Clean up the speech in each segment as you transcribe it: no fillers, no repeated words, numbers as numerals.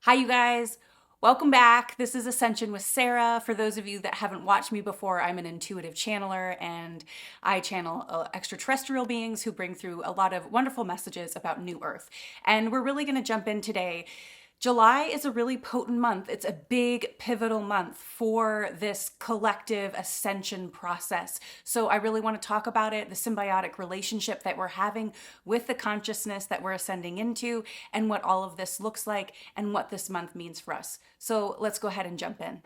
Hi, you guys. Welcome back. This is Ascension with Sarah. For those of you that haven't watched me before, I'm an intuitive channeler and I channel extraterrestrial beings who bring through a lot of wonderful messages about New Earth. And we're really going to jump in today. July is a really potent month. It's a big pivotal month for this collective ascension process. So I really want to talk about it, the symbiotic relationship that we're having with the consciousness that we're ascending into, and what all of this looks like and what this month means for us. So let's go ahead and jump in.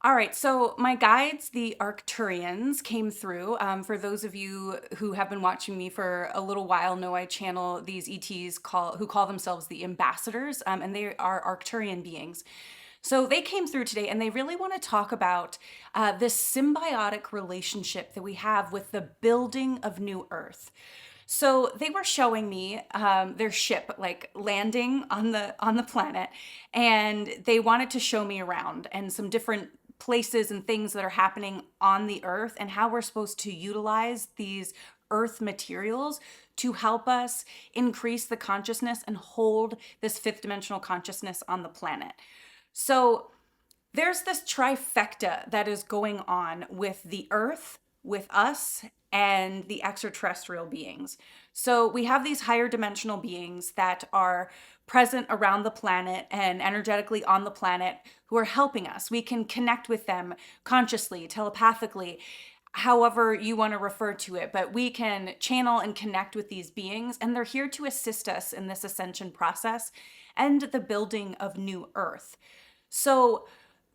All right, so my guides, the Arcturians, came through. For those of you who have been watching me for a little while, know I channel these ETs who call themselves the ambassadors, and they are Arcturian beings. So they came through today and they really want to talk about this symbiotic relationship that we have with the building of New Earth. So they were showing me their ship like landing on the planet, and they wanted to show me around and some different places and things that are happening on the earth and how we're supposed to utilize these earth materials to help us increase the consciousness and hold this fifth dimensional consciousness on the planet. So there's this trifecta that is going on with the earth, with us, and the extraterrestrial beings. So we have these higher dimensional beings that are present around the planet and energetically on the planet who are helping us. We can connect with them consciously, telepathically, however you want to refer to it, but we can channel and connect with these beings, and they're here to assist us in this ascension process and the building of New Earth. So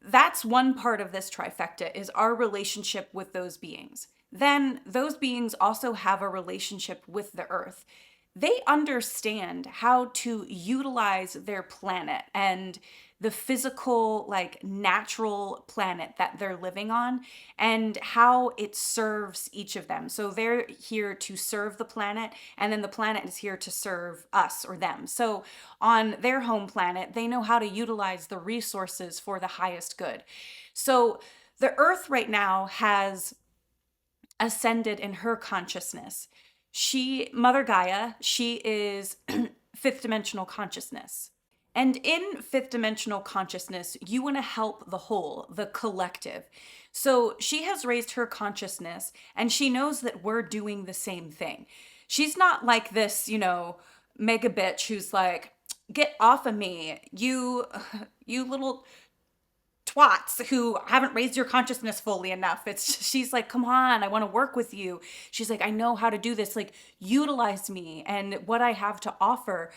that's one part of this trifecta, is our relationship with those beings. Then those beings also have a relationship with the earth. They understand how to utilize their planet and the physical, like natural planet that they're living on and how it serves each of them. So they're here to serve the planet, and then the planet is here to serve us or them. So on their home planet, they know how to utilize the resources for the highest good. So the earth right now has ascended in her consciousness. Mother Gaia, she is fifth dimensional consciousness. And in fifth dimensional consciousness, you want to help the whole, the collective. So she has raised her consciousness and she knows that we're doing the same thing. She's not like this, mega bitch who's like, get off of me, you little twats who haven't raised your consciousness fully enough. She's like, come on, I want to work with you. She's like, I know how to do this. Like, utilize me and what I have to offer.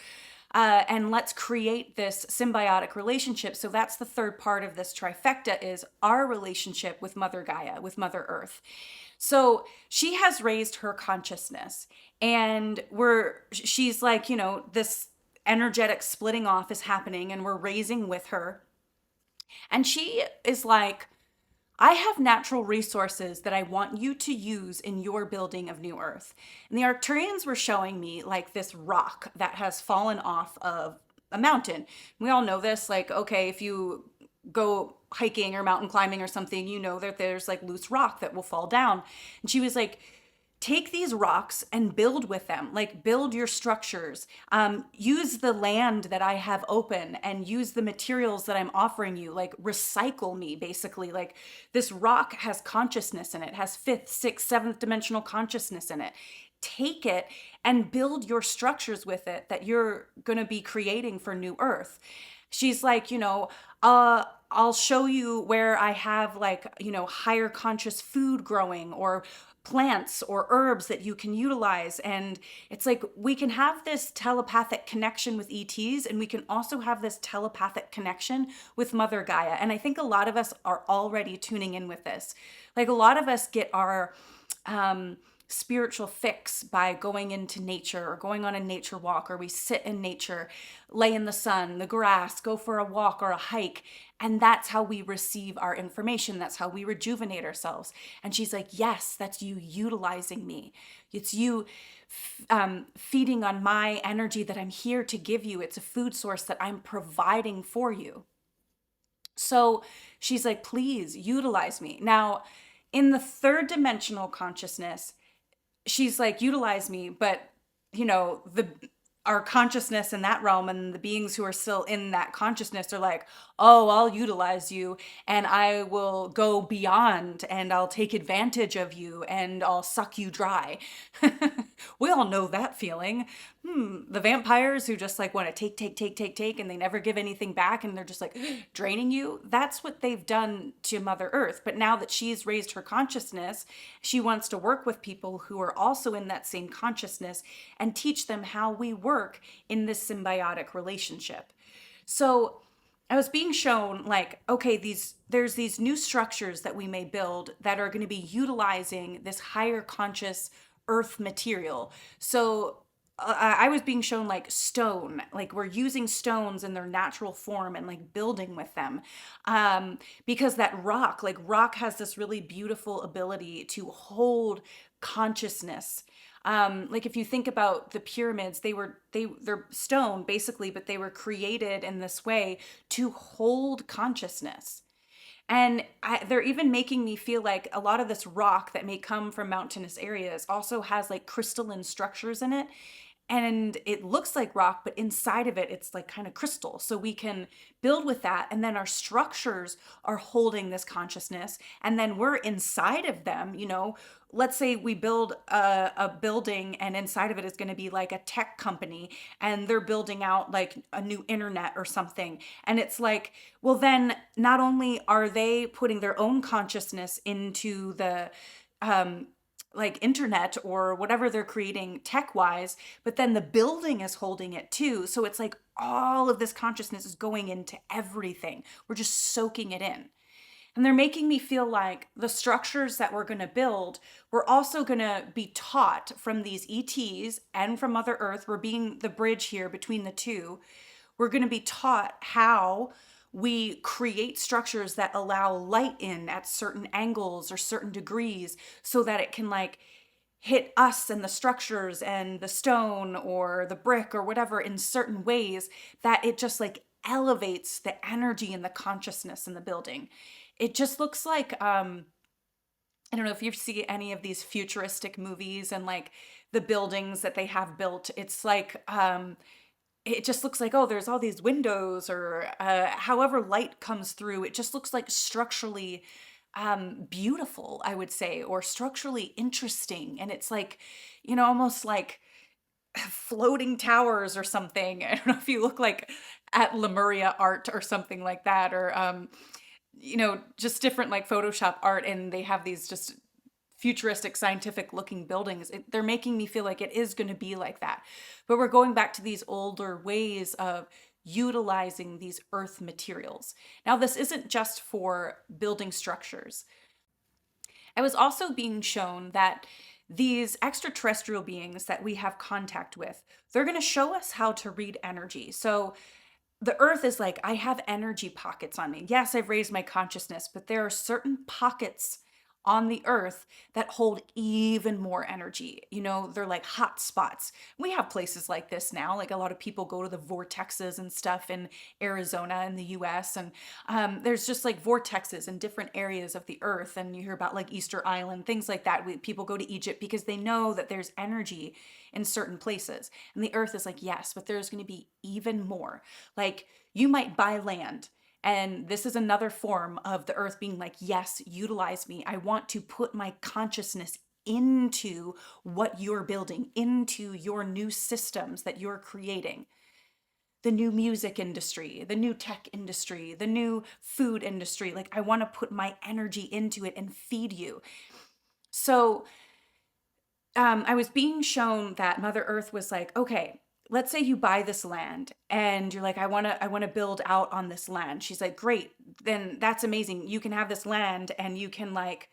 And let's create this symbiotic relationship. So that's the third part of this trifecta, is our relationship with Mother Gaia, with Mother Earth. So she has raised her consciousness, and she's like, this energetic splitting off is happening and we're raising with her. And she is like, I have natural resources that I want you to use in your building of New Earth. And the Arcturians were showing me like this rock that has fallen off of a mountain. We all know this, like, okay, if you go hiking or mountain climbing or something, you know that there's like loose rock that will fall down. And she was like, take these rocks and build with them, like build your structures, use the land that I have open and use the materials that I'm offering you, like recycle me basically. Like, this rock has consciousness in it, has fifth, sixth, seventh dimensional consciousness in it. Take it and build your structures with it that you're going to be creating for New Earth. She's like, I'll show you where I have like, higher conscious food growing, or plants or herbs that you can utilize. And it's like, we can have this telepathic connection with ETs, and we can also have this telepathic connection with Mother Gaia. And I think a lot of us are already tuning in with this. Like, a lot of us get our spiritual fix by going into nature or going on a nature walk, or we sit in nature, lay in the sun, the grass, go for a walk or a hike. And that's how we receive our information. That's how we rejuvenate ourselves. And she's like, yes, that's you utilizing me. It's you feeding on my energy that I'm here to give you. It's a food source that I'm providing for you. So she's like, please utilize me. Now, in the third dimensional consciousness, she's like, utilize me, but the our consciousness in that realm and the beings who are still in that consciousness are like, oh, I'll utilize you and I will go beyond and I'll take advantage of you and I'll suck you dry. We all know that feeling. The vampires who just like want to take, take, take, take, take, and they never give anything back and they're just like draining you. That's what they've done to Mother Earth. But now that she's raised her consciousness, she wants to work with people who are also in that same consciousness and teach them how we work in this symbiotic relationship. So I was being shown like, okay, there's these new structures that we may build that are going to be utilizing this higher conscious earth material. So I was being shown like stone, like we're using stones in their natural form and like building with them. Because that rock, like rock has this really beautiful ability to hold consciousness. Like if you think about the pyramids, they're stone basically, but they were created in this way to hold consciousness. And they're even making me feel like a lot of this rock that may come from mountainous areas also has like crystalline structures in it. And it looks like rock, but inside of it, it's like kind of crystal. So we can build with that. And then our structures are holding this consciousness. And then we're inside of them. Let's say we build a building and inside of it is going to be like a tech company and they're building out like a new internet or something. And it's like, well, then not only are they putting their own consciousness into the like internet or whatever they're creating tech wise, but then the building is holding it too. So it's like all of this consciousness is going into everything. We're just soaking it in. And they're making me feel like the structures that we're going to build, we're also going to be taught from these ETs and from Mother Earth. We're being the bridge here between the two. We're going to be taught how we create structures that allow light in at certain angles or certain degrees so that it can like hit us and the structures and the stone or the brick or whatever in certain ways that it just like elevates the energy and the consciousness in the building. It just looks like I don't know if you see any of these futuristic movies and like the buildings that they have built. It's like it just looks like, oh, there's all these windows or however light comes through. It just looks like structurally beautiful, I would say, or structurally interesting. And it's like, almost like floating towers or something. I don't know if you look like at Lemuria art or something like that, or just different like Photoshop art, and they have these just futuristic scientific looking buildings. They're making me feel like it is going to be like that. But we're going back to these older ways of utilizing these earth materials. Now, this isn't just for building structures. I was also being shown that these extraterrestrial beings that we have contact with, they're going to show us how to read energy. So the earth is like, I have energy pockets on me. Yes, I've raised my consciousness, but there are certain pockets on the earth that hold even more energy. They're like hot spots. We have places like this now. Like a lot of people go to the vortexes and stuff in Arizona in the US. And there's just like vortexes in different areas of the earth. And you hear about like Easter Island, things like that. People go to Egypt because they know that there's energy in certain places. And the earth is like, yes, but there's going to be even more. Like you might buy land. And this is another form of the earth being like, yes, utilize me. I want to put my consciousness into what you're building, into your new systems that you're creating. The new music industry, the new tech industry, the new food industry. Like, I want to put my energy into it and feed you. So, I was being shown that Mother Earth was like, okay, let's say you buy this land and you're like, I want to build out on this land. She's like, great, then that's amazing. You can have this land and you can like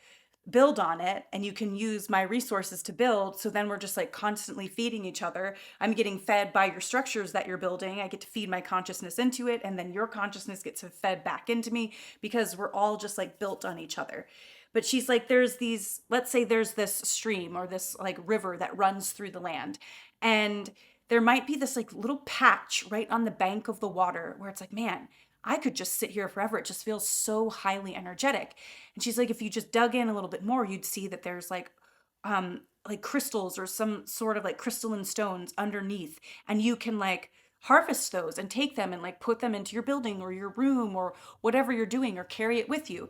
build on it and you can use my resources to build. So then we're just like constantly feeding each other. I'm getting fed by your structures that you're building. I get to feed my consciousness into it. And then your consciousness gets fed back into me because we're all just like built on each other. But she's like, let's say there's this stream or this like river that runs through the land. And there might be this like little patch right on the bank of the water where it's like, man, I could just sit here forever. It just feels so highly energetic. And she's like, if you just dug in a little bit more, you'd see that there's like like crystals or some sort of like crystalline stones underneath, and you can like harvest those and take them and like put them into your building or your room or whatever you're doing, or carry it with you.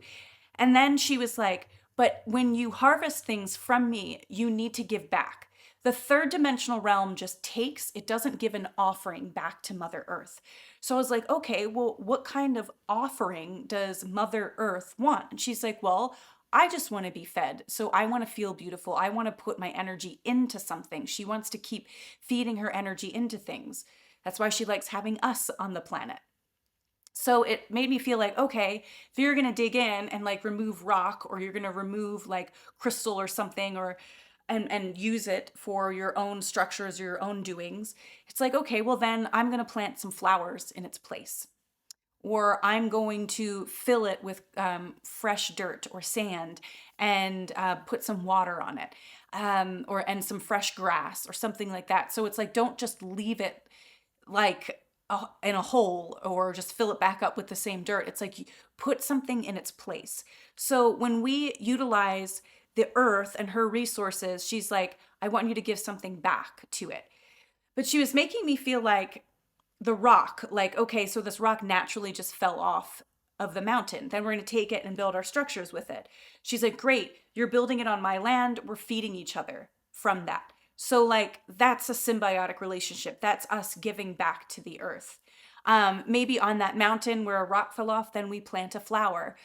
And then she was like, but when you harvest things from me, you need to give back. The third dimensional realm just takes, it doesn't give an offering back to Mother Earth. So I was like, okay, well, what kind of offering does Mother Earth want? And she's like, well, I just want to be fed. So I want to feel beautiful. I want to put my energy into something. She wants to keep feeding her energy into things. That's why she likes having us on the planet. So it made me feel like, okay, if you're going to dig in and like remove rock, or you're going to remove like crystal or something, or and use it for your own structures or your own doings, it's like, okay, well then I'm going to plant some flowers in its place, or I'm going to fill it with fresh dirt or sand, and put some water on it, or and some fresh grass or something like that. So it's like, don't just leave it like in a hole, or just fill it back up with the same dirt. It's like you put something in its place. So when we utilize the earth and her resources, she's like, I want you to give something back to it. But she was making me feel like the rock, like, okay, so this rock naturally just fell off of the mountain. Then we're going to take it and build our structures with it. She's like, great, you're building it on my land. We're feeding each other from that. So, like, that's a symbiotic relationship. That's us giving back to the earth. Maybe on that mountain where a rock fell off, then we plant a flower.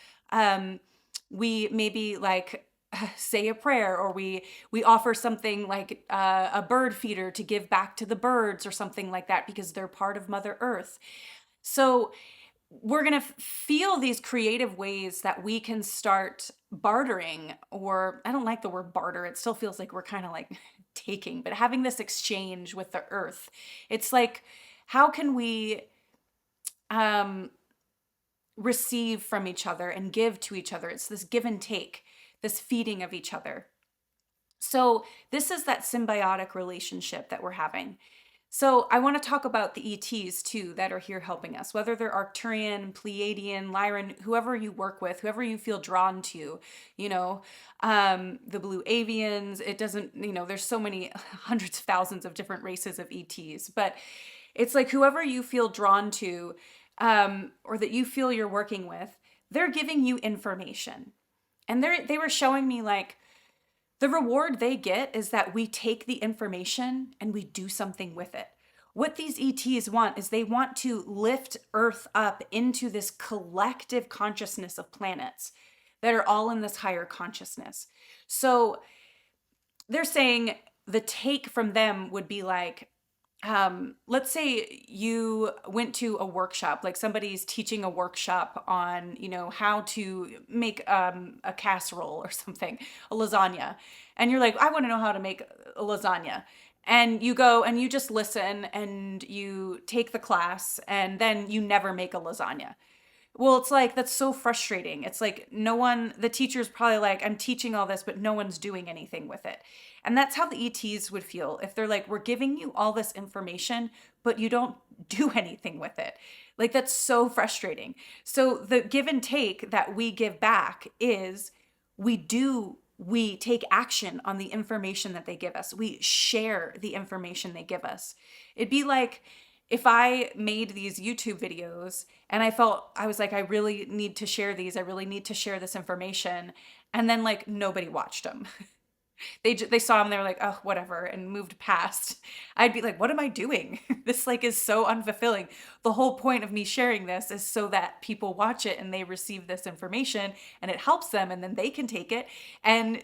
We maybe like say a prayer, or we offer something like a bird feeder to give back to the birds or something like that, because they're part of Mother Earth. So we're going to feel these creative ways that we can start bartering, or I don't like the word barter. It still feels like we're kind of like taking, but having this exchange with the earth. It's like, how can we um, receive from each other and give to each other? It's this give and take, this feeding of each other. So this is that symbiotic relationship that we're having. So I want to talk about the ETs too that are here helping us, whether they're Arcturian, Pleiadian, Lyran, whoever you work with, whoever you feel drawn to, the blue avians. It doesn't, there's so many hundreds of thousands of different races of ETs, but it's like whoever you feel drawn to, or that you feel you're working with, they're giving you information. And they were showing me like, the reward they get is that we take the information and we do something with it. What these ETs want is they want to lift Earth up into this collective consciousness of planets that are all in this higher consciousness. So they're saying the take from them would be like, let's say you went to a workshop, like somebody's teaching a workshop on, how to make a casserole or something, a lasagna. And you're like, I want to know how to make a lasagna. And you go and you just listen and you take the class, and then you never make a lasagna. Well, it's like, that's so frustrating. It's like the teacher's probably like, I'm teaching all this, but no one's doing anything with it. And that's how the ETs would feel if they're like, we're giving you all this information, but you don't do anything with it. Like, that's so frustrating. So the give and take that we give back is we take action on the information that they give us. We share the information they give us. It'd be like, if I made these YouTube videos and I was like, I really need to share these. I really need to share this information. And then like nobody watched them. They saw them, they were like, oh, whatever, and moved past. I'd be like, what am I doing? This like is so unfulfilling. The whole point of me sharing this is so that people watch it and they receive this information and it helps them, and then they can take it and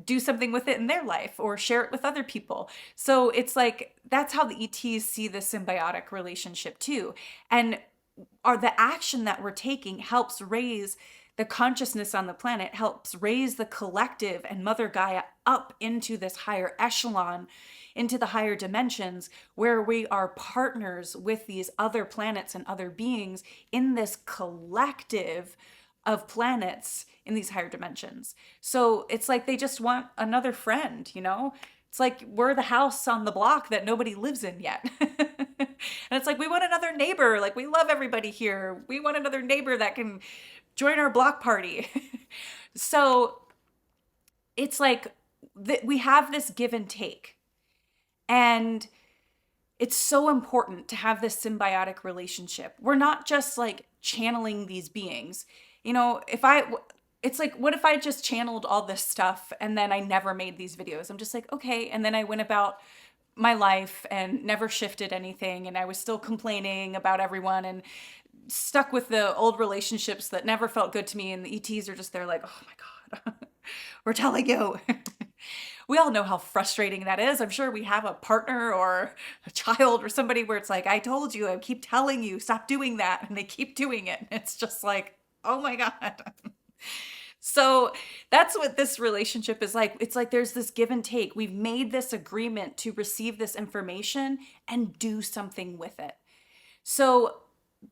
do something with it in their life or share it with other people. So it's like, that's how the ETs see the symbiotic relationship too. And the action that we're taking helps raise the consciousness on the planet, helps raise the collective and Mother Gaia up into this higher echelon, into the higher dimensions, where we are partners with these other planets and other beings in this collective of planets in these higher dimensions. So it's like they just want another friend, It's like we're the house on the block that nobody lives in yet. And it's like, we want another neighbor. Like, we love everybody here. We want another neighbor that can join our block party. So it's like we have this give and take. And it's so important to have this symbiotic relationship. We're not just like channeling these beings. You know, it's like, what if I just channeled all this stuff and then I never made these videos? I'm just like, okay. And then I went about my life and never shifted anything. And I was still complaining about everyone and stuck with the old relationships that never felt good to me. And the ETs are just there like, oh my God, we're telling you. We all know how frustrating that is. I'm sure we have a partner or a child or somebody where it's like, I told you, I keep telling you, stop doing that. And they keep doing it. And it's just like, oh my God. So that's what this relationship is like. It's like there's this give and take. We've made this agreement to receive this information and do something with it. So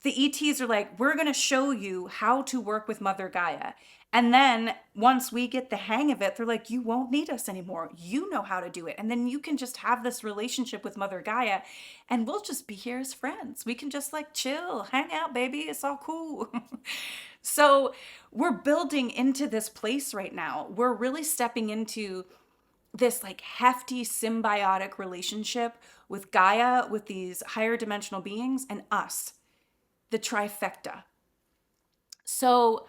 the ETs are like, we're going to show you how to work with Mother Gaia. And then once we get the hang of it, they're like, you won't need us anymore. You know how to do it. And then you can just have this relationship with Mother Gaia and we'll just be here as friends. We can just like chill, hang out, baby. It's all cool. So we're building into this place right now. We're really stepping into this like hefty symbiotic relationship with Gaia, with these higher dimensional beings, and us, the trifecta. So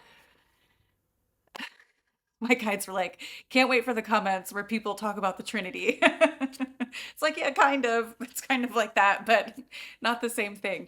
my guides were like, can't wait for the comments where people talk about the Trinity. It's like, yeah, kind of. It's kind of like that, but not the same thing.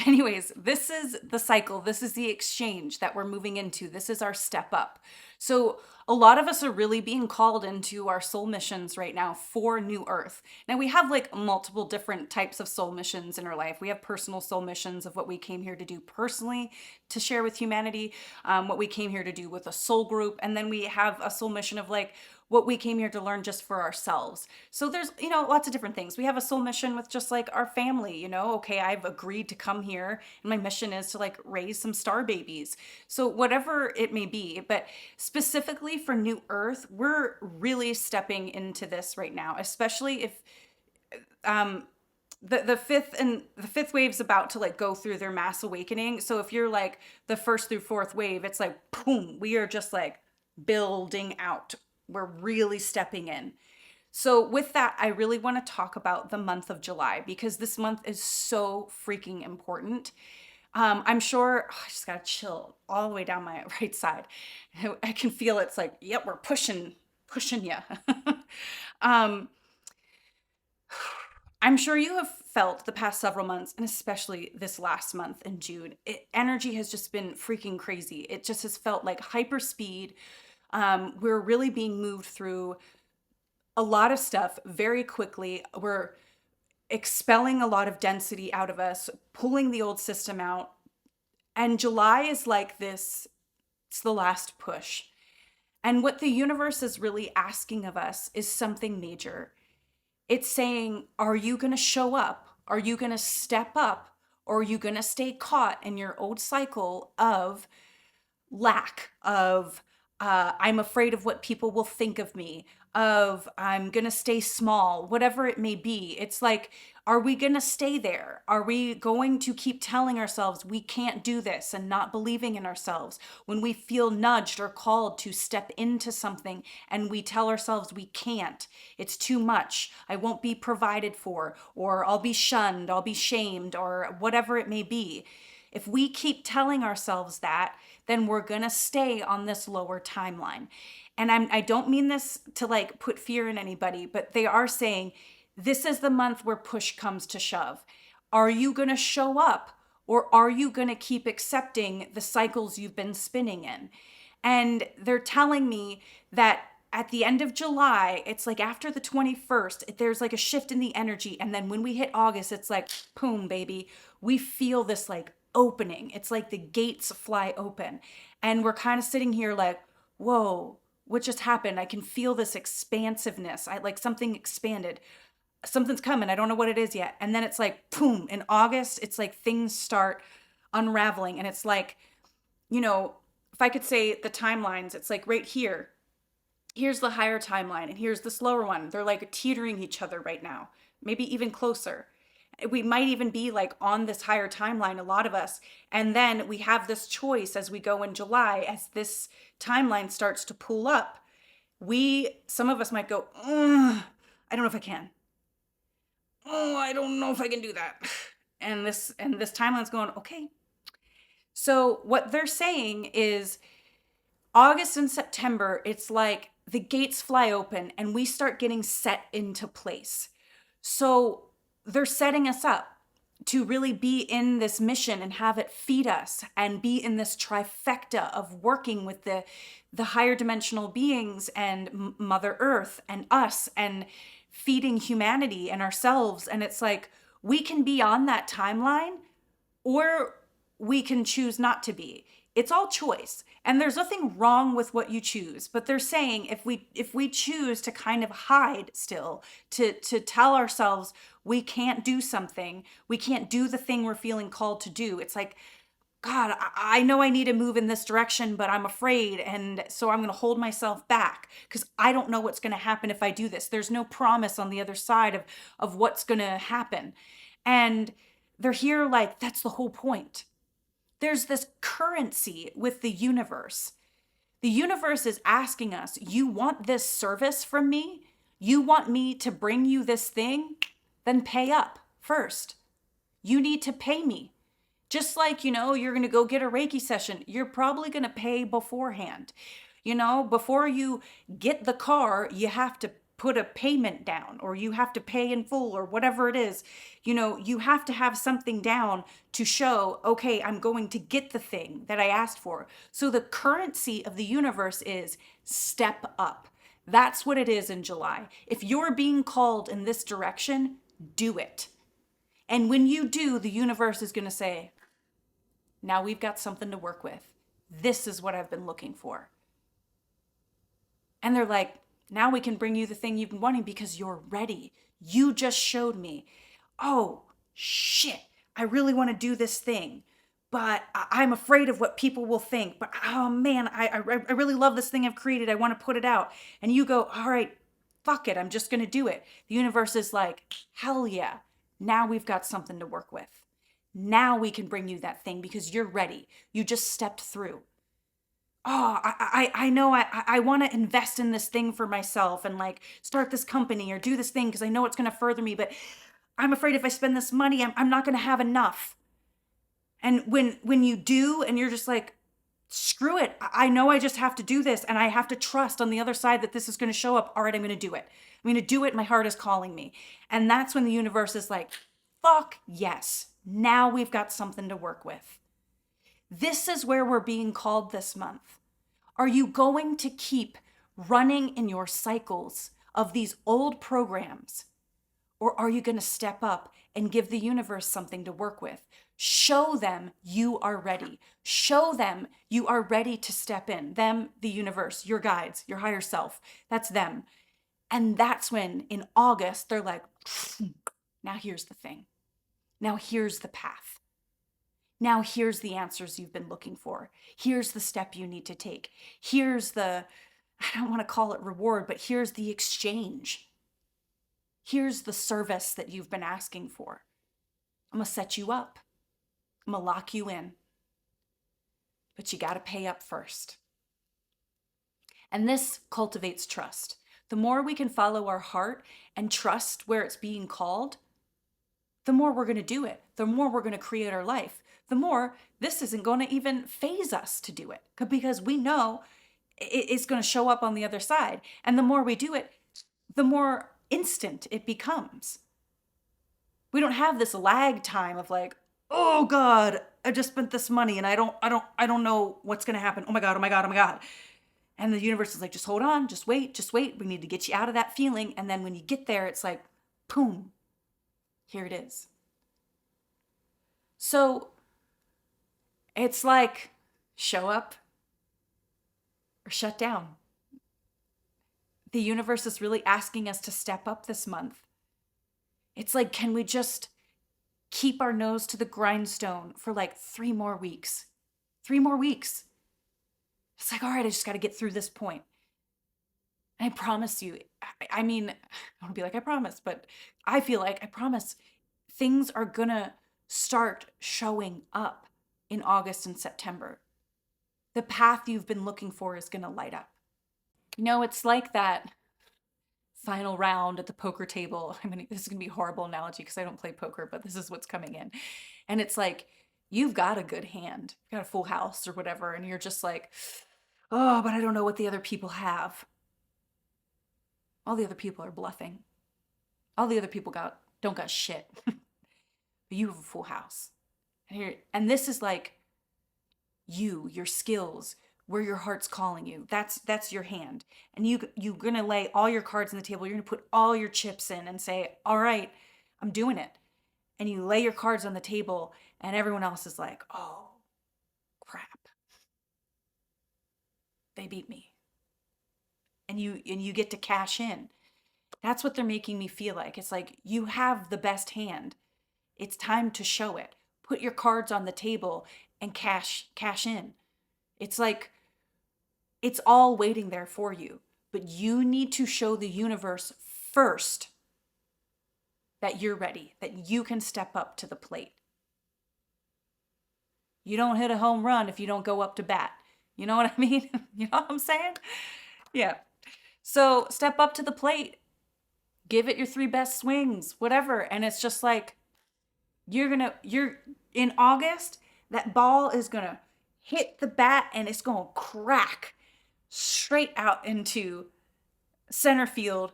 Anyways, this is the cycle. This is the exchange that we're moving into. This is our step up. So a lot of us are really being called into our soul missions right now for New Earth. Now we have like multiple different types of soul missions in our life. We have personal soul missions of what we came here to do personally to share with humanity, what we came here to do with a soul group. And then we have a soul mission of like, what we came here to learn just for ourselves. So there's, lots of different things. We have a soul mission with just like our family, okay, I've agreed to come here and my mission is to like raise some star babies. So whatever it may be, but specifically for New Earth, we're really stepping into this right now, especially if the fifth wave's about to like go through their mass awakening. So if you're like the first through fourth wave, it's like boom, we are just like building out. We're really stepping in. So with that, I really want to talk about the month of July because this month is so freaking important. I'm sure, I just gotta chill all the way down my right side. I can feel it's like, yep, we're pushing you. I'm sure you have felt the past several months, and especially this last month in June, energy has just been freaking crazy. It just has felt like hyper speed. We're really being moved through a lot of stuff very quickly. We're expelling a lot of density out of us, pulling the old system out. And July is like this, it's the last push. And what the universe is really asking of us is something major. It's saying, are you going to show up? Are you going to step up? Or are you going to stay caught in your old cycle of lack, of I'm afraid of what people will think of me, of I'm going to stay small, whatever it may be. It's like, are we going to stay there? Are we going to keep telling ourselves we can't do this and not believing in ourselves when we feel nudged or called to step into something and we tell ourselves we can't? It's too much. I won't be provided for, or I'll be shunned, I'll be shamed, or whatever it may be. If we keep telling ourselves that, then we're going to stay on this lower timeline. And I don't mean this to like put fear in anybody, but they are saying this is the month where push comes to shove. Are you going to show up, or are you going to keep accepting the cycles you've been spinning in? And they're telling me that at the end of July, it's like after the 21st, there's like a shift in the energy. And then when we hit August, it's like, boom, baby, we feel this like opening. It's like the gates fly open. And we're kind of sitting here like, whoa, what just happened? I can feel this expansiveness. I like something expanded. Something's coming. I don't know what it is yet. And then it's like, boom, in August, it's like things start unraveling. And it's like, if I could say the timelines, it's like right here. Here's the higher timeline and here's the slower one. They're like teetering each other right now, maybe even closer. We might even be like on this higher timeline, a lot of us. And then we have this choice as we go in July, as this timeline starts to pull up. some of us might go, "Ugh, I don't know if I can. Oh, I don't know if I can do that." And this timeline's going, okay. So what they're saying is August and September, it's like the gates fly open and we start getting set into place. So they're setting us up to really be in this mission and have it feed us and be in this trifecta of working with the higher dimensional beings and Mother Earth and us and feeding humanity and ourselves. And it's like we can be on that timeline or we can choose not to be. It's all choice. And there's nothing wrong with what you choose, but they're saying if we choose to kind of hide still, to tell ourselves we can't do something, we can't do the thing we're feeling called to do. It's like, God, I know I need to move in this direction, but I'm afraid. And so I'm going to hold myself back because I don't know what's going to happen if I do this. There's no promise on the other side of what's going to happen. And they're here like, that's the whole point. There's this currency with the universe. The universe is asking us, you want this service from me? You want me to bring you this thing? Then pay up first. You need to pay me. Just like, you're going to go get a Reiki session, you're probably going to pay beforehand. Before you get the car, you have to put a payment down or you have to pay in full or whatever it is. You have to have something down to show, okay, I'm going to get the thing that I asked for. So the currency of the universe is step up. That's what it is in July. If you're being called in this direction, do it. And when you do, the universe is going to say, now we've got something to work with. This is what I've been looking for. And they're like, now we can bring you the thing you've been wanting because you're ready. You just showed me, oh, shit, I really want to do this thing, but I'm afraid of what people will think. But, oh, man, I really love this thing I've created. I want to put it out. And you go, all right, fuck it. I'm just going to do it. The universe is like, hell yeah. Now we've got something to work with. Now we can bring you that thing because you're ready. You just stepped through. Oh, I know I want to invest in this thing for myself and like start this company or do this thing because I know it's going to further me, but I'm afraid if I spend this money, I'm not going to have enough. And when you do and you're just like, screw it. I know I just have to do this and I have to trust on the other side that this is going to show up. All right, I'm going to do it. I'm going to do it. My heart is calling me. And that's when the universe is like, fuck yes. Now we've got something to work with. This is where we're being called this month. Are you going to keep running in your cycles of these old programs? Or are you going to step up and give the universe something to work with? Show them you are ready. Show them you are ready to step in. Them, the universe, your guides, your higher self. That's them. And that's when in August, they're like, now here's the thing. Now here's the path. Now here's the answers you've been looking for. Here's the step you need to take. Here's I don't want to call it reward, but here's the exchange. Here's the service that you've been asking for. I'm going to set you up. I'm going to lock you in. But you got to pay up first. And this cultivates trust. The more we can follow our heart and trust where it's being called, the more we're going to do it. The more we're going to create our life. The more this isn't going to even phase us to do it because we know it's going to show up on the other side. And the more we do it, the more instant it becomes. We don't have this lag time of like, oh God, I just spent this money and I don't know what's going to happen. Oh my God, oh my God, oh my God. And the universe is like, just hold on, just wait. We need to get you out of that feeling. And then when you get there, it's like, boom, here it is. So it's like show up or shut down. The universe is really asking us to step up this month. It's like, can we just keep our nose to the grindstone for like 3 more weeks? 3 more weeks. It's like, all right, I just got to get through this point. And I promise you, I mean, I don't be like I promise, but I feel like I promise things are going to start showing up in August and September. The path you've been looking for is going to light up. It's like that final round at the poker table. I mean, this is gonna be a horrible analogy because I don't play poker, but this is what's coming in. And it's like, you've got a good hand, you've got a full house or whatever, and you're just like, oh, but I don't know what the other people have. All the other people are bluffing. All the other people don't got shit. But you have a full house. And this is like your skills, where your heart's calling you. That's your hand. And you're gonna lay all your cards on the table. You're gonna put all your chips in and say, all right, I'm doing it. And you lay your cards on the table, and everyone else is like, oh crap, they beat me. And you get to cash in. That's what they're making me feel like. It's like, you have the best hand. It's time to show it. Put your cards on the table and cash in. It's like, it's all waiting there for you. But you need to show the universe first that you're ready, that you can step up to the plate. You don't hit a home run if you don't go up to bat. You know what I mean? You know what I'm saying? Yeah. So step up to the plate, give it your three best swings, whatever. And it's just like, you're in August, that ball is gonna hit the bat and it's gonna crack straight out into center field,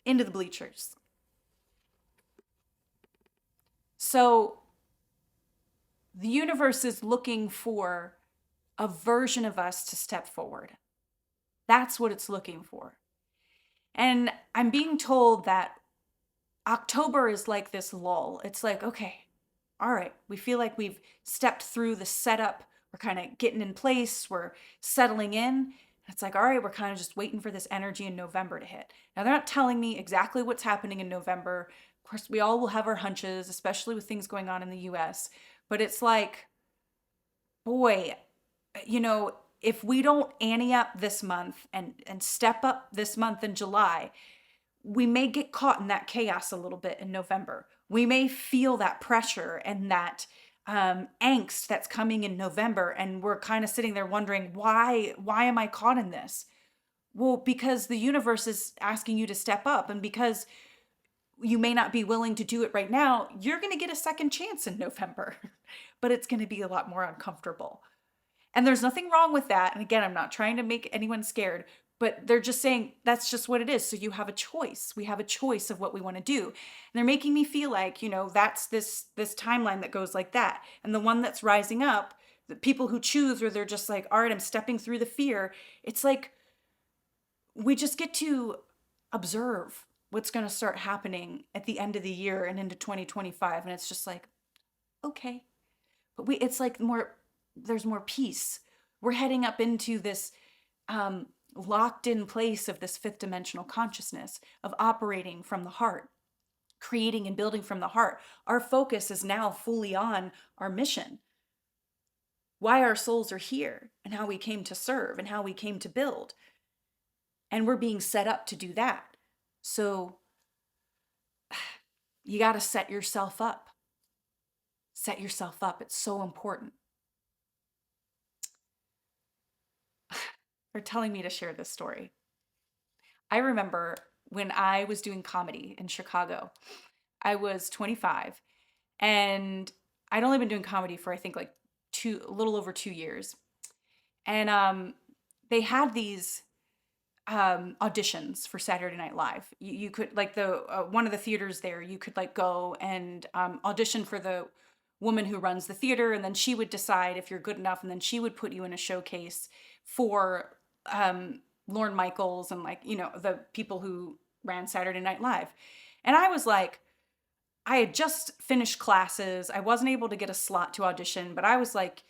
into the bleachers. So the universe is looking for a version of us to step forward. That's what it's looking for. And I'm being told that October is like this lull. It's like, okay, all right, we feel like we've stepped through the setup. We're kind of getting in place. We're settling in. It's like, all right, we're kind of just waiting for this energy in November to hit. Now, they're not telling me exactly what's happening in November. Of course, we all will have our hunches, especially with things going on in the US. But it's like, boy, if we don't ante up this month and step up this month in July, we may get caught in that chaos a little bit in November. We may feel that pressure and that angst that's coming in November, and we're kind of sitting there wondering, why am I caught in this? Well, because the universe is asking you to step up, and because you may not be willing to do it right now, you're going to get a second chance in November, but it's going to be a lot more uncomfortable. And there's nothing wrong with that. And again, I'm not trying to make anyone scared, but they're just saying that's just what it is. So you have a choice. We have a choice of what we want to do. And they're making me feel like, that's this timeline that goes like that. And the one that's rising up, the people who choose, where they're just like, all right, I'm stepping through the fear. It's like, we just get to observe what's going to start happening at the end of the year and into 2025. And it's just like, okay. But it's like there's more peace. We're heading up into this locked in place of this fifth dimensional consciousness of operating from the heart, creating and building from the heart. Our focus is now fully on our mission, why our souls are here, and how we came to serve and how we came to build. And we're being set up to do that. So you got to set yourself up. Set yourself up. It's so important. They're telling me to share this story. I remember when I was doing comedy in Chicago, I was 25, and I'd only been doing comedy for, I think, like a little over 2 years. And they had these auditions for Saturday Night Live. You could, like, the one of the theaters there, you could like go and audition for the woman who runs the theater, and then she would decide if you're good enough, and then she would put you in a showcase for Lorne Michaels and, like, the people who ran Saturday Night Live. And I was like, I had just finished classes. I wasn't able to get a slot to audition, but I was like,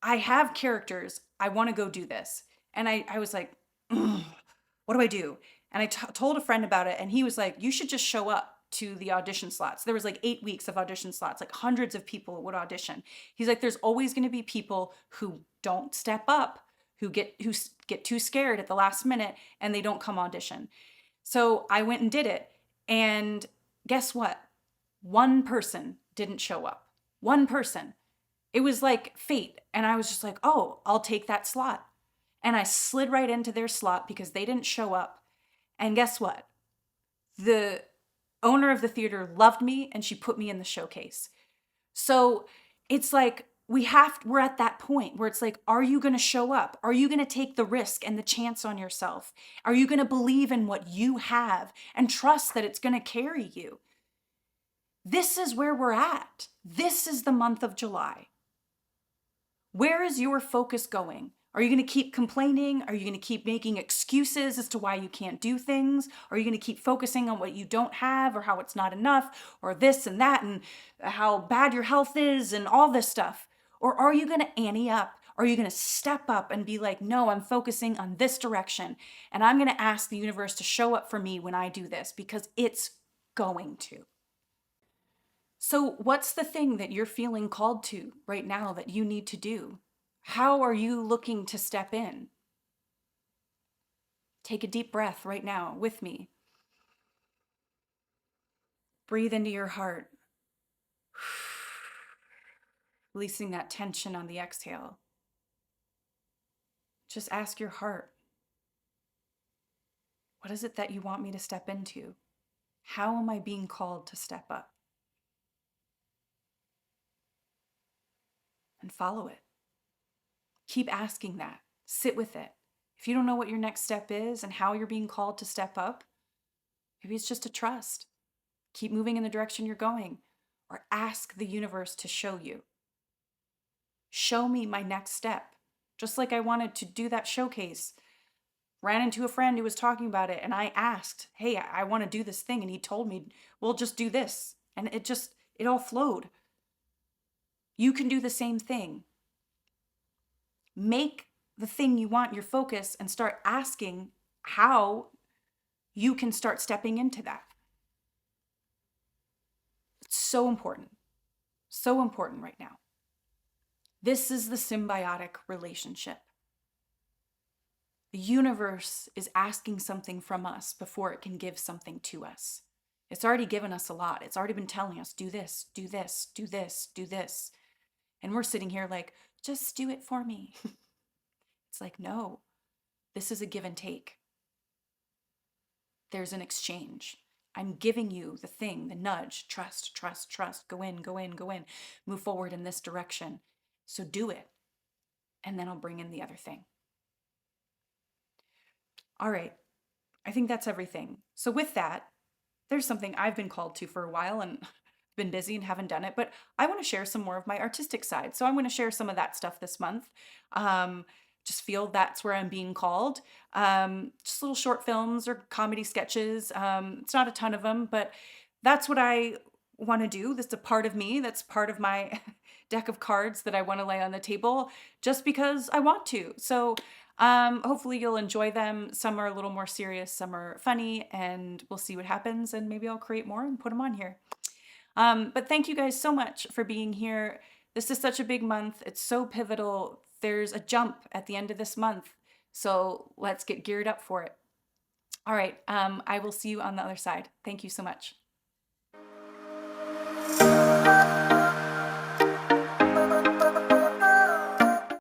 I have characters. I want to go do this. And I was like, what do I do? And I told a friend about it, and he was like, you should just show up to the audition slots. There was like 8 weeks of audition slots, like hundreds of people would audition. He's like, there's always going to be people who don't step up, who get too scared at the last minute, and they don't come audition. So I went and did it. And guess what? One person didn't show up. One person. It was like fate. And I was just like, oh, I'll take that slot. And I slid right into their slot because they didn't show up. And guess what? The owner of the theater loved me and she put me in the showcase. So it's like we're at that point where it's like, are you going to show up? Are you going to take the risk and the chance on yourself? Are you going to believe in what you have and trust that it's going to carry you? This is where we're at. This is the month of July. Where is your focus going? Are you going to keep complaining? Are you going to keep making excuses as to why you can't do things? Are you going to keep focusing on what you don't have or how it's not enough or this and that and how bad your health is and all this stuff? Or are you going to ante up? Are you going to step up and be like, no, I'm focusing on this direction and I'm going to ask the universe to show up for me when I do this because it's going to. So, what's the thing that you're feeling called to right now that you need to do? How are you looking to step in? Take a deep breath right now with me. Breathe into your heart, releasing that tension on the exhale. Just ask your heart, what is it that you want me to step into? How am I being called to step up? And follow it. Keep asking that. Sit with it. If you don't know what your next step is and how you're being called to step up, maybe it's just a trust. Keep moving in the direction you're going, or ask the universe to show you. Show me my next step. Just like I wanted to do that showcase. Ran into a friend who was talking about it and I asked, hey, I want to do this thing. And he told me, well, just do this. And it all flowed. You can do the same thing. Make the thing you want your focus and start asking how you can start stepping into that. It's so important. So important right now. This is the symbiotic relationship. The universe is asking something from us before it can give something to us. It's already given us a lot. It's already been telling us, do this, do this, do this, do this. And we're sitting here like, just do it for me. It's like, no, this is a give and take. There's an exchange. I'm giving you the thing, the nudge, trust, trust, trust, go in, go in, go in, move forward in this direction. So do it. And then I'll bring in the other thing. All right. I think that's everything. So with that, there's something I've been called to for a while and been busy and haven't done it, but I want to share some more of my artistic side. So I'm going to share some of that stuff this month. Just feel that's where I'm being called. Just little short films or comedy sketches. It's not a ton of them, but that's what I want to do. That's a part of me. That's part of my deck of cards that I want to lay on the table just because I want to. So hopefully you'll enjoy them. Some are a little more serious, some are funny, and we'll see what happens. And maybe I'll create more and put them on here. But thank you guys so much for being here. This is such a big month. It's so pivotal. There's a jump at the end of this month. So let's get geared up for it. All right. I will see you on the other side. Thank you so much.